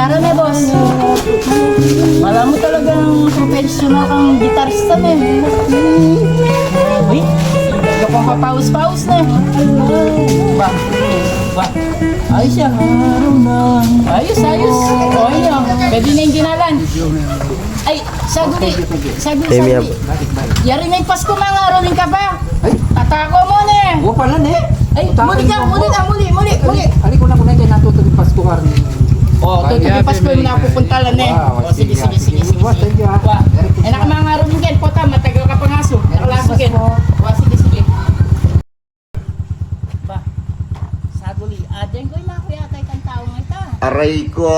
gitara na, boss. Wala mo talagang professional kang gitarista na eh. Uy, hindi ko papaus-paus na eh. Ba? Ayos yan. Ayos. O, ayun. Pwede na yung ginalan. Ay, saguli. Yari na yung Pasko mga rolling ka ba? Atako mo na eh. Huwag pala na eh. Ay, muli. Ali ko na dyan natutulog Pasko ka rin. O, tutuloy Pasko yung napupuntalan eh. O, sige. Thank you ha. Ay, nakamanga rolling ka. Pota, matagal ka pangaso. Nakalaso ka. O, sige. Ba, saguli. Adeng ko yung nakuya kay kang tao nga ita. Aray ko!